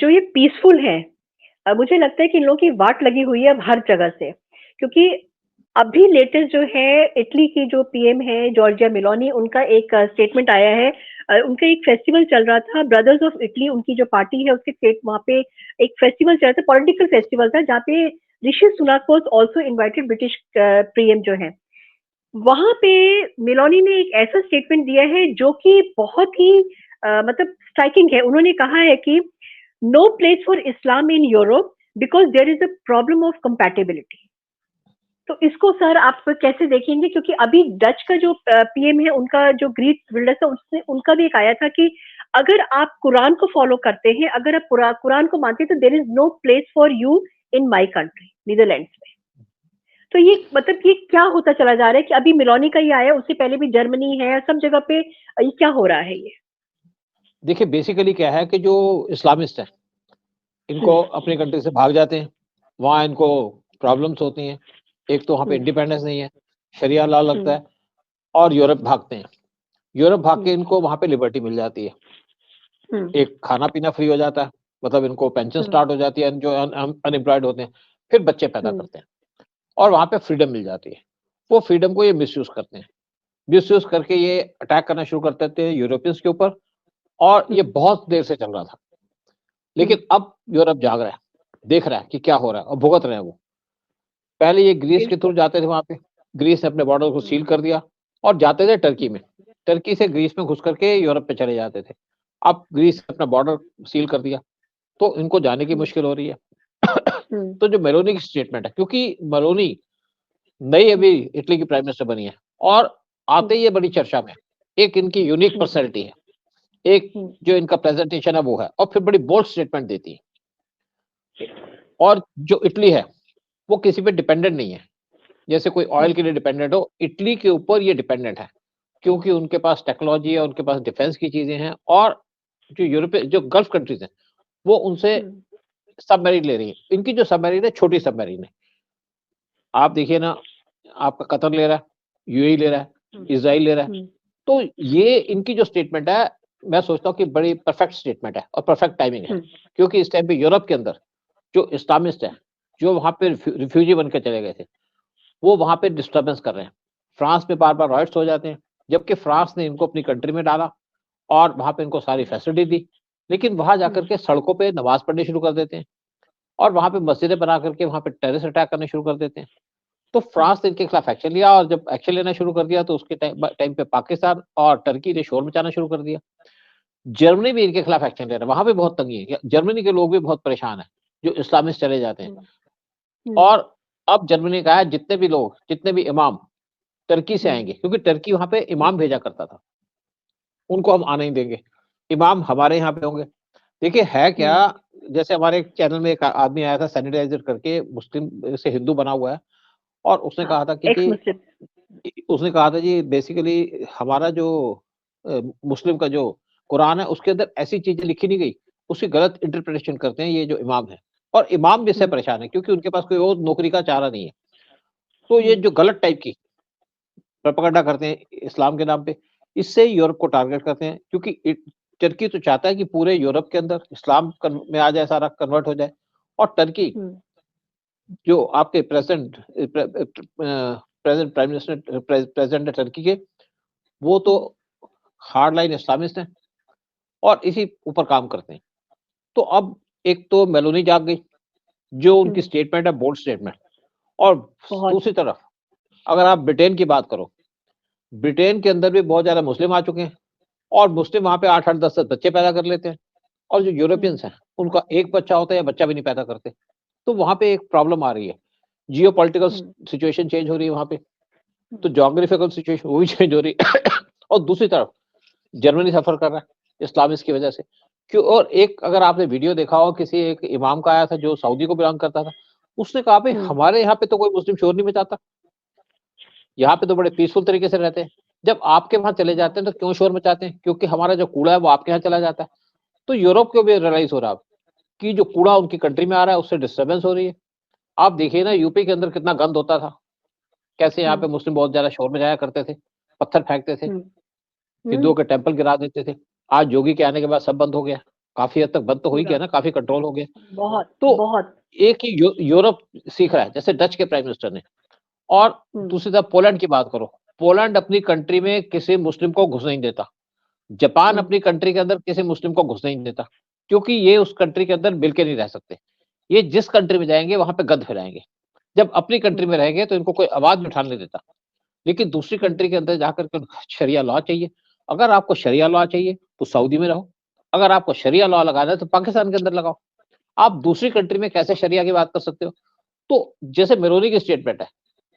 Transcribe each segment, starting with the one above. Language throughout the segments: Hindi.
जो ये पीसफुल है, मुझे लगता है कि इन लोगों की वाट लगी हुई है अब हर जगह से, क्योंकि अभी लेटेस्ट जो है इटली की जो पीएम है जॉर्जिया मेलोनी, उनका एक स्टेटमेंट आया है। उनका एक फेस्टिवल चल रहा था, ब्रदर्स ऑफ इटली उनकी जो पार्टी है उसके स्टेट, वहां पे एक फेस्टिवल चल रहा था, पॉलिटिकल फेस्टिवल था, जहाँ पे Rishi Sunak was also invited, British PM जो है। वहां पे मेलोनी ने एक ऐसा स्टेटमेंट दिया है जो कि बहुत ही मतलब स्ट्राइकिंग है। उन्होंने कहा है कि no place for Islam in Europe because there is a problem of compatibility. तो इसको सर आप कैसे देखेंगे, क्योंकि अभी डच का जो पीएम है, उनका जो ग्रीट विल्डर्स है, उसने उनका भी एक आया था कि अगर आप कुरान को फॉलो करते हैं, अगर आप कुरान को मानते हैं, तो there is no place for you in my country, Netherlands में। तो ये मतलब ये क्या होता चला जा रहा है कि अभी मिलोनी का ही आया, उससे पहले भी जर्मनी है, सब जगह पे ये क्या हो रहा है ये? देखिए बेसिकली क्या है कि जो इस्लामिस्ट हैं इनको अपनी कंट्री से भाग जाते हैं, वहाँ इनको प्रॉब्लम्स होती हैं। एक तो वहाँ पे इंडिपेंडेंस नहीं है, शरिया लॉ लगता है, और यूरोप भागते हैं। यूरोप भाग के इनको वहाँ पे लिबर्टी मिल जाती है, एक खाना पीना फ्री हो जाता है, मतलब इनको पेंशन स्टार्ट हो जाती है जो अनएम्प्लॉयड होते हैं, फिर बच्चे पैदा करते हैं और वहाँ पे फ्रीडम मिल जाती है। वो फ्रीडम को ये मिसयूज करते हैं, मिसयूज करके ये अटैक करना शुरू कर देते हैं यूरोपियंस के ऊपर, और ये बहुत देर से चल रहा था। लेकिन अब यूरोप जाग रहा है, देख रहा है कि क्या हो रहा है और भुगत रहे हैं वो। पहले ये ग्रीस के थ्रू जाते थे, वहां पे ग्रीस ने अपने बॉर्डर को सील कर दिया और जाते थे टर्की में, टर्की से ग्रीस में घुस करके यूरोप पे चले जाते थे। अब ग्रीस ने अपना बॉर्डर सील कर दिया तो इनको जाने की मुश्किल हो रही है। तो जो मेलोनी की स्टेटमेंट है, क्योंकि मेलोनी नई अभी इटली की प्राइम मिनिस्टर बनी है और आते ही ये बड़ी चर्चा में, एक इनकी यूनिक पर्सनैलिटी है, एक जो इनका प्रेजेंटेशन है वो है, और फिर बड़ी बोल्ड स्टेटमेंट देती है। और जो इटली है वो किसी पे डिपेंडेंट नहीं है, जैसे कोई ऑयल के लिए डिपेंडेंट हो, इटली के ऊपर ये डिपेंडेंट है, क्योंकि उनके पास टेक्नोलॉजी है, उनके पास डिफेंस की चीजें हैं, और जो यूरोपीय जो गल्फ कंट्रीज हैं वो उनसे सबमरीन ले रही है। इनकी जो सबमरीन है छोटी सबमरीन है, आप देखिए ना, आपका कतर ले रहा है, यूएई ले रहा है, इजराइल ले रहा है। तो ये इनकी जो स्टेटमेंट है, मैं सोचता हूँ कि बड़ी परफेक्ट स्टेटमेंट है और परफेक्ट टाइमिंग है, क्योंकि इस टाइम पे यूरोप के अंदर जो इस्लामिस्ट है, जो वहां पे रिफ्यूजी बनकर चले गए थे, वो वहां पे डिस्टर्बेंस कर रहे हैं। फ्रांस में बार बार राइट्स हो जाते हैं, जबकि फ्रांस ने इनको अपनी कंट्री में डाला और वहां पे इनको सारी फैसिलिटी दी, लेकिन वहां जाकर के सड़कों पे नमाज पढ़नी शुरू कर देते हैं और वहां पे मस्जिदें बना करके वहां पे टेररिस्ट अटैक करने शुरू कर देते हैं। तो फ्रांस ने इनके खिलाफ एक्शन लिया, और जब एक्शन लेना शुरू कर दिया तो उसके टाइम पे पाकिस्तान और टर्की ने शोर मचाना शुरू कर दिया। जर्मनी भी इनके खिलाफ एक्शन ले रहा है, वहां पे बहुत तंगी है, जर्मनी के लोग भी बहुत परेशान है जो इस्लामिस्ट चले जाते हैं। और अब जर्मनी ने कहा है जितने भी लोग, जितने भी इमाम टर्की से आएंगे, क्योंकि टर्की वहां पे इमाम भेजा करता था, उनको हम आने ही देंगे, इमाम हमारे यहाँ पे होंगे। देखिए है क्या, जैसे हमारे एक चैनल में एक आदमी आया था सैनिटाइजर करके, मुस्लिम से हिंदू बना हुआ है, और उसने कहा था कि उसने कहा था जी बेसिकली हमारा जो मुस्लिम का जो कुरान है उसके अंदर ऐसी चीजें लिखी नहीं गई, उसकी गलत इंटरप्रिटेशन करते हैं ये जो इमाम है, और इमाम भी इससे परेशान है क्योंकि उनके पास कोई और नौकरी का चारा नहीं है। तो ये जो गलत टाइप की प्रोपेगेंडा करते हैं इस्लाम के नाम पे, इससे यूरोप को टारगेट करते हैं, क्योंकि टर्की तो चाहता है कि पूरे यूरोप के अंदर इस्लाम में आ जाए, सारा कन्वर्ट हो जाए। और टर्की जो आपके प्रेजेंट प्राइम मिनिस्टर प्रेजेंट है टर्की के, वो तो हार्ड लाइन इस्लामिस्ट हैं और इसी ऊपर काम करते हैं। तो अब एक तो मेलोनी जाग गई, जो उनकी स्टेटमेंट है बोल्ड स्टेटमेंट, और दूसरी तरफ अगर आप ब्रिटेन की बात करो, ब्रिटेन के अंदर भी बहुत ज्यादा मुस्लिम आ चुके हैं, और मुस्लिम वहां पे 8-8 10 बच्चे पैदा कर लेते हैं, और जो यूरोपियंस हैं उनका एक बच्चा होता है या बच्चा भी नहीं पैदा करते। तो वहां पे एक प्रॉब्लम आ रही है, जियो पोलिटिकल सिचुएशन चेंज हो रही है वहां पे, तो जोग्राफिकल सिचुएशन वो भी चेंज हो रही है। और दूसरी तरफ जर्मनी सफर कर रहा है इस्लामिस्ट की वजह से, क्यों। और एक अगर आपने वीडियो देखा हो, किसी एक इमाम का आया था जो सऊदी को बिलोंग करता था, उसने कहा भाई हमारे यहाँ पे तो कोई मुस्लिम शोर नहीं मचाता, यहाँ पे तो बड़े पीसफुल तरीके से रहते हैं, जब आपके वहां चले जाते हैं तो क्यों शोर मचाते हैं, क्योंकि हमारा जो कूड़ा है वो आपके यहाँ चला जाता है। तो यूरोप को भी रियलाइज हो रहा है कि जो कूड़ा उनकी कंट्री में आ रहा है उससे डिस्टर्बेंस हो रही है। आप देखिए ना यूपी के अंदर कितना गंद होता था, कैसे यहाँ पे मुस्लिम बहुत ज्यादा शोर मचाया करते थे, पत्थर फेंकते थे, हिंदुओं के टेम्पल गिरा देते थे। आज योगी के आने के बाद सब बंद हो गया, काफी हद तक बंद तो हो ही पूरा गया ना, काफी कंट्रोल हो गया। बहुत तो बहुत। एक ही यूरोप सीख रहा है, जैसे डच के प्राइम मिनिस्टर ने। और दूसरी तरफ पोलैंड की बात करो, पोलैंड अपनी कंट्री में किसी मुस्लिम को घुस नहीं देता। जापान अपनी कंट्री के अंदर किसी मुस्लिम को घुस नहीं देता, क्योंकि ये उस कंट्री के अंदर मिलके नहीं रह सकते। ये जिस कंट्री में जाएंगे वहां पे गंद फैलाएंगे। जब अपनी कंट्री में रहेंगे तो इनको कोई आवाज भी उठाने नहीं देता। लेकिन दूसरी कंट्री के अंदर जाकर के शरिया लॉ चाहिए। अगर आपको शरिया लॉ चाहिए तो सऊदी में रहो, अगर आपको शरिया लॉ लगाना है तो पाकिस्तान के अंदर लगाओ। आप दूसरी कंट्री में कैसे शरिया की बात कर सकते हो? तो जैसे मेरोनी की स्टेटमेंट है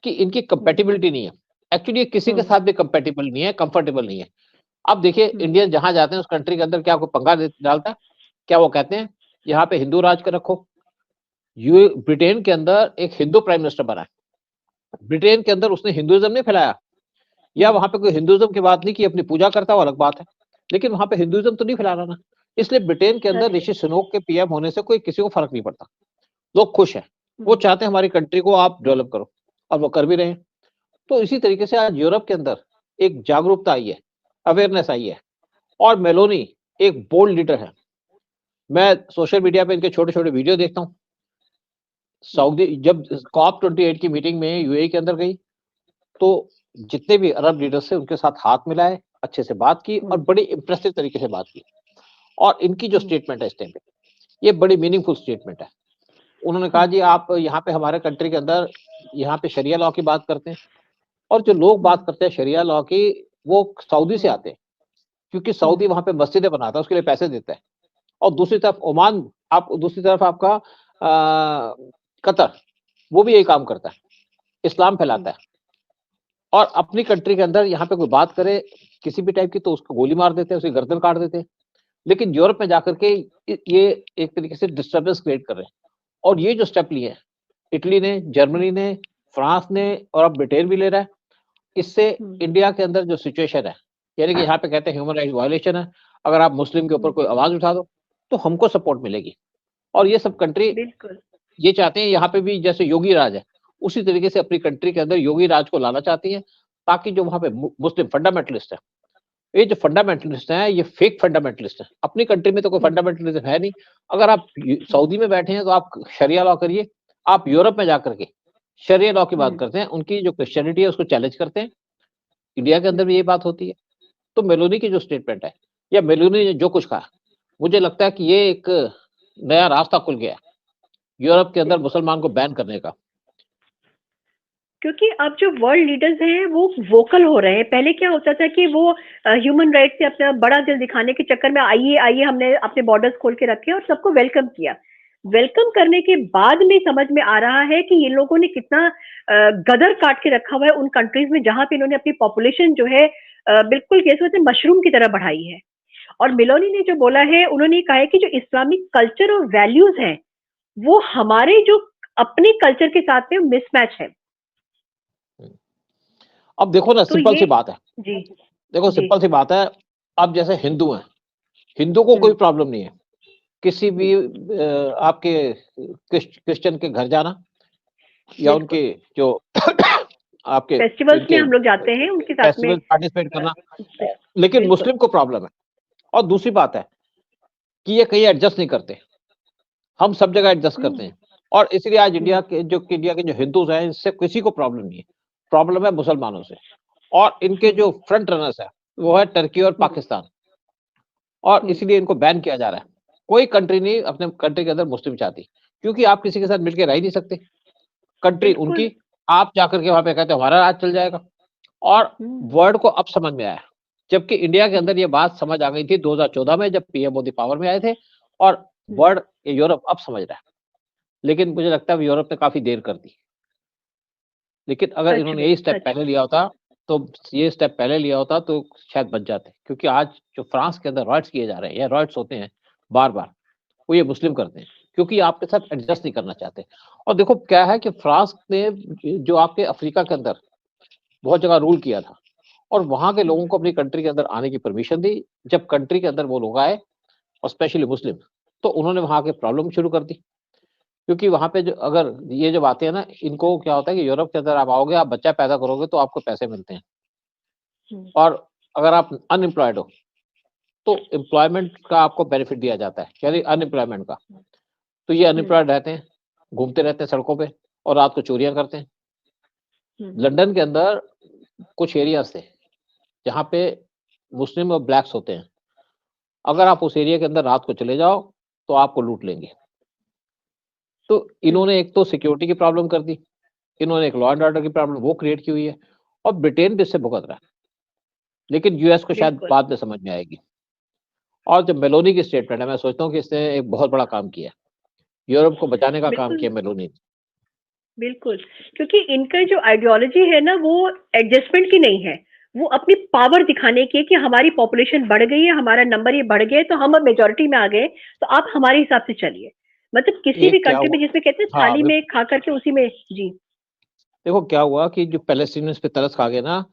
कि इनकी कंपेटिबिलिटी नहीं है, एक्चुअली ये किसी के साथ भी कंपेटिबल नहीं है, कंफर्टेबल नहीं है। अब देखिए इंडियन जहां जाते हैं उस कंट्री के अंदर क्या कोई पंगा डालता है? क्या वो कहते हैं यहाँ पे हिंदू राज कर रखो? यू ब्रिटेन के अंदर एक हिंदू प्राइम मिनिस्टर बना है, ब्रिटेन के अंदर उसने हिंदुइज्म नहीं फैलाया, या वहां पे कोई हिंदुइज्म की बात नहीं की, अपनी पूजा करता, वो अलग बात है, लेकिन वहां पे हिंदुइज्म तो नहीं फैला रहा ना। इसलिए ब्रिटेन के अंदर ऋषि सुनोक के पीएम होने से कोई किसी को फर्क नहीं पड़ता, लोग खुश हैं। वो चाहते हैं हमारी कंट्री को आप डेवलप करो, और वो कर भी रहे हैं। तो इसी तरीके से आज यूरोप के अंदर एक जागरूकता आई है, अवेयरनेस आई है, और मेलोनी एक बोल्ड लीडर है। मैं सोशल मीडिया पे इनके छोटे छोटे वीडियो देखता हूँ। सऊदी जब COP28 की मीटिंग में यूएई के अंदर गई, तो जितने भी अरब लीडर्स थे उनके साथ हाथ मिलाए, अच्छे से बात की, और बड़ी इंप्रेसिव तरीके से बात की। और इनकी जो स्टेटमेंट है इस टाइम पे, ये बड़ी मीनिंगफुल स्टेटमेंट है। उन्होंने कहा जी आप यहाँ पे हमारे कंट्री के अंदर यहाँ पे शरिया लॉ की बात करते हैं, और जो लोग बात करते हैं शरिया लॉ की वो सऊदी से आते हैं, क्योंकि सऊदी वहां पे मस्जिदें बनाता है, उसके लिए पैसे देता है। और दूसरी तरफ ओमान, आप दूसरी तरफ आपका कतर, वो भी यही काम करता है, इस्लाम फैलाता है। और अपनी कंट्री के अंदर यहाँ पे कोई बात करे किसी भी टाइप की तो उसको गोली मार देते हैं, उसकी गर्दन काट देते हैं। लेकिन यूरोप में जाकर के ये एक तरीके से डिस्टर्बेंस क्रिएट कर रहे हैं। और ये जो स्टेप लिए हैं इटली ने, जर्मनी ने, फ्रांस ने, और अब ब्रिटेन भी ले रहा है, इससे इंडिया के अंदर जो सिचुएशन है, यानी कि यहाँ पे कहते हैं ह्यूमन राइट वायलेशन है, अगर आप मुस्लिम के ऊपर कोई आवाज उठा दो तो हमको सपोर्ट मिलेगी। और ये सब कंट्री ये चाहते हैं यहाँ पे भी जैसे योगी राज है, उसी तरीके से अपनी कंट्री के अंदर योगी राज को लाना चाहती है, ताकि जो वहां पे मुस्लिम फंडामेंटलिस्ट है, ये जो फंडामेंटलिस्ट हैं ये फेक फंडामेंटलिस्ट हैं। अपनी कंट्री में तो कोई फंडामेंटलिज्म है नहीं। अगर आप सऊदी में बैठे हैं तो आप शरिया लॉ करिए, आप यूरोप में जाकर के शरिया लॉ की बात करते हैं, उनकी जो क्रिश्चियनिटी है उसको चैलेंज करते हैं। इंडिया के अंदर भी ये बात होती है। तो मेलोनी की जो स्टेटमेंट है, या मेलोनी ने जो कुछ कहा, मुझे लगता है कि ये एक नया रास्ता खुल गया यूरोप के अंदर मुसलमान को बैन करने का। क्योंकि अब जो वर्ल्ड लीडर्स हैं वो वोकल हो रहे हैं। पहले क्या होता था कि वो ह्यूमन राइट से अपना बड़ा दिल दिखाने के चक्कर में आइए आइए हमने अपने बॉर्डर्स खोल के रखे और सबको वेलकम किया। वेलकम करने के बाद में समझ में आ रहा है कि ये लोगों ने कितना गदर काट के रखा हुआ है उन कंट्रीज में जहां पे इन्होंने अपनी पॉपुलेशन जो है बिल्कुल कैसे होते मशरूम की तरह बढ़ाई है। और मिलोनी ने जो बोला है, उन्होंने कहा है कि जो इस्लामिक कल्चर और वैल्यूज हैं वो हमारे जो अपने कल्चर के साथ में मिसमैच है। अब देखो ना, तो सिंपल सी बात है। जी देखो सिंपल सी बात है। अब जैसे हिंदू हैं, हिंदू को कोई प्रॉब्लम नहीं है किसी भी आपके क्रिश्चियन के घर जाना, या उनके जो आपके फेस्टिवल्स में हम लोग जाते हैं उनके साथ में पार्टिसिपेट करना। लेकिन मुस्लिम को प्रॉब्लम है। और दूसरी बात है कि ये कहीं एडजस्ट नहीं करते, हम सब जगह एडजस्ट करते हैं। और इसलिए आज इंडिया के जो हिंदूज हैं, इससे किसी को प्रॉब्लम नहीं है, प्रॉब्लम है मुसलमानों से। और इनके जो फ्रंट रनर्स है वो है टर्की और पाकिस्तान, और इसलिए इनको बैन किया जा रहा है। कोई कंट्री नहीं अपने कंट्री के अंदर मुस्लिम चाहती, क्योंकि आप किसी के साथ मिलकर रह ही नहीं सकते। कंट्री उनकी, आप जाकर के वहां पे कहते हैं हमारा राज चल जाएगा। और वर्ल्ड को अब समझ में आया, जबकि इंडिया के अंदर ये बात समझ आ गई थी 2014 में जब पीएम मोदी पावर में आए थे, और वर्ल्ड यूरोप अब समझ रहा है। लेकिन मुझे लगता है यूरोप ने काफी देर कर दी। लेकिन अगर इन्होंने यही स्टेप पहले लिया होता तो शायद बच जाते। क्योंकि आज जो फ्रांस के अंदर रॉयट्स किए जा रहे हैं, या रॉयट्स होते हैं बार बार, वो ये मुस्लिम करते हैं, क्योंकि आपके साथ एडजस्ट नहीं करना चाहते। और देखो क्या है कि फ्रांस ने जो आपके अफ्रीका के अंदर बहुत जगह रूल किया था, और वहां के लोगों को अपनी कंट्री के अंदर आने की परमिशन दी। जब कंट्री के अंदर वो लोग आए, और स्पेशली मुस्लिम, तो उन्होंने वहां के प्रॉब्लम शुरू कर दी। क्योंकि वहां पे जो अगर ये जब आते हैं ना, इनको क्या होता है कि यूरोप के अंदर आप आओगे, आप बच्चा पैदा करोगे तो आपको पैसे मिलते हैं। और अगर आप अनएम्प्लॉयड हो तो एम्प्लॉयमेंट का आपको बेनिफिट दिया जाता है, यानी अनएम्प्लॉयमेंट का। तो ये अनएम्प्लॉयड रहते हैं, घूमते रहते हैं सड़कों पे और रात को चोरियां करते हैं। लंदन के अंदर कुछ एरियाज थे जहाँ पे मुस्लिम और ब्लैक्स होते हैं। अगर आप उस एरिया के अंदर रात को चले जाओ तो आपको लूट लेंगे। तो इन्होंने एक तो सिक्योरिटी की प्रॉब्लम कर दी, इन्होंने एक लॉ एंड ऑर्डर की प्रॉब्लम वो क्रिएट की हुई है, और ब्रिटेन भी इससे भुगत रहा है, लेकिन यूएस को शायद बिल्कुल बाद में समझ में आएगी। और जब मेलोनी की स्टेटमेंट है, मैं सोचता हूँ कि इसने एक बहुत बड़ा काम किया, यूरोप को बचाने का काम बिल्कुल किया मेलोनी ने। बिल्कुल, क्योंकि इनका जो आइडियोलॉजी है ना वो एडजस्टमेंट की नहीं है, वो अपनी पावर दिखाने की है कि हमारी पॉपुलेशन बढ़ गई है, हमारा नंबर ये बढ़ गया है, तो हम अब मेजोरिटी में आ गए, तो आप हमारे हिसाब से चलिए। मतलब किसी भी एक क्या कंट्री में हुआ, जिसमें कहते हैं हाँ थाली में खा करके उसी में जी। देखो क्या हुआ कि जो पैलेस्टीनियंस पे तरस खा गए ना,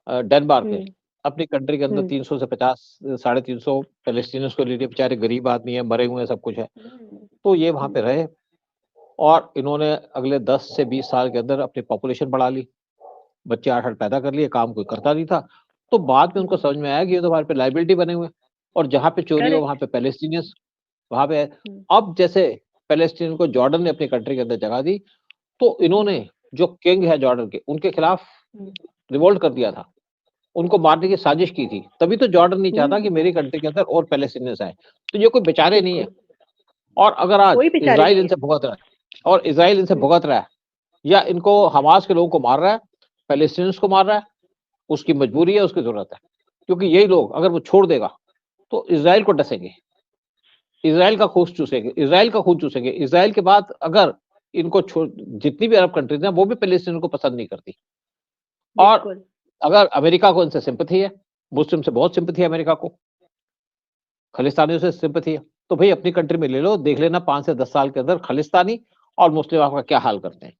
डेनमार्क ने हम्म अपनी कंट्री के अंदर हम्म 300 से 50 350 पैलेस्टीनियंस को ले लिए, बेचारे गरीब आदमी है, मरे हुए हैं, सब कुछ है। हम्म तो ये वहां पे रहे, और इन्होंने अगले 10 से 20 साल के अंदर अपनी पॉपुलेशन बढ़ा ली, बच्चे 8-8 पैदा कर लिए, काम कोई करता नहीं था। तो बाद में उनको समझ में आया कि ये तो हमारे पे लाइबिलिटी बने हुए हैं, और जहाँ पे चोरी हो करेक्ट। वहां पे पैलेस्टीनियंस वहां पे है। अब जैसे पैलेस्टीन को जॉर्डन ने अपनी कंट्री के अंदर जगह दी, तो इन्होंने जो किंग है जॉर्डन के, उनके खिलाफ रिवोल्ट कर दिया था, उनको मारने की साजिश की थी। तभी तो जॉर्डन नहीं चाहता कि मेरी कंट्री के अंदर और पैलेस्टीनियंस आए। तो ये कोई बेचारे नहीं है। बिल्कुल, और अगर आज कोई बेचारे इजराइल नहीं है। इनसे भुगत रहा है, और इजराइल इनसे भुगत रहा है, या इनको हमास के लोगों को मार रहा है, पैलेस्टीनियंस को मार रहा है, उसकी मजबूरी है, उसकी जरूरत है। क्योंकि यही लोग अगर वो छोड़ देगा तो इजराइल को डसेंगे, इजराइल का खून चूसेंगे, इजराइल का खून चूसेंगे। इजराइल के बाद अगर इनको छोड़, जितनी भी अरब कंट्रीज हैं वो भी पैलेस्टीन को पसंद नहीं करती। और बिल्कुल अगर अमेरिका को इनसे सिंपैथी है, मुस्लिम से बहुत सिंपैथी है अमेरिका को, खालिस्तानियों से सिंपैथी है, तो भाई अपनी कंट्री में ले लो, देख लेना 5 से 10 साल के अंदर खालिस्तानी और मुस्लिम आपका क्या हाल करते हैं।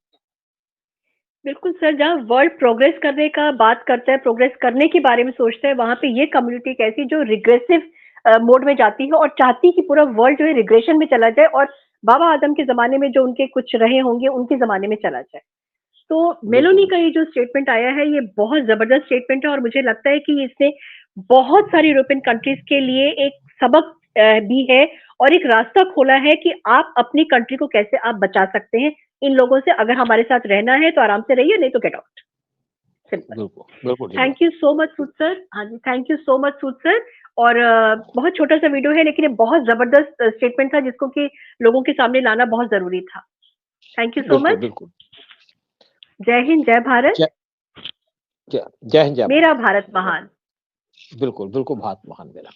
बिल्कुल सर, जहाँ वर्ल्ड प्रोग्रेस करने का बात करता है, प्रोग्रेस करने के बारे में सोचता है, वहां पे ये कम्युनिटी कैसी जो रिग्रेसिव मोड में जाती है और चाहती कि पूरा वर्ल्ड जो है रिग्रेशन में चला जाए और बाबा आदम के जमाने में जो उनके कुछ रहे होंगे उनके जमाने में चला जाए। तो बिल्कुल मेलोनी का बिल्कुल ये जो स्टेटमेंट आया है ये बहुत जबरदस्त स्टेटमेंट है और मुझे लगता है कि इसने बहुत सारी यूरोपियन कंट्रीज के लिए एक सबक भी है और एक रास्ता खोला है कि आप अपनी कंट्री को कैसे आप बचा सकते हैं इन लोगों से। अगर हमारे साथ रहना है तो आराम से रहिए, नहीं तो गेट आउट, सिंपल। बिल्कुल बिल्कुल ठीक बात। Thank you so much Sood sir. हाँ जी, thank you so much Sood sir. और बहुत छोटा सा वीडियो है लेकिन ये बहुत जबरदस्त स्टेटमेंट था जिसको कि लोगों के सामने लाना बहुत जरूरी था। थैंक यू सो बिल्कुल मच। बिल्कुल। जय हिंद, जय भारत। जय जय जय हिंद जय मेरा भारत। भारत महान। बिल्कुल बिल्कुल, भारत महान मेरा।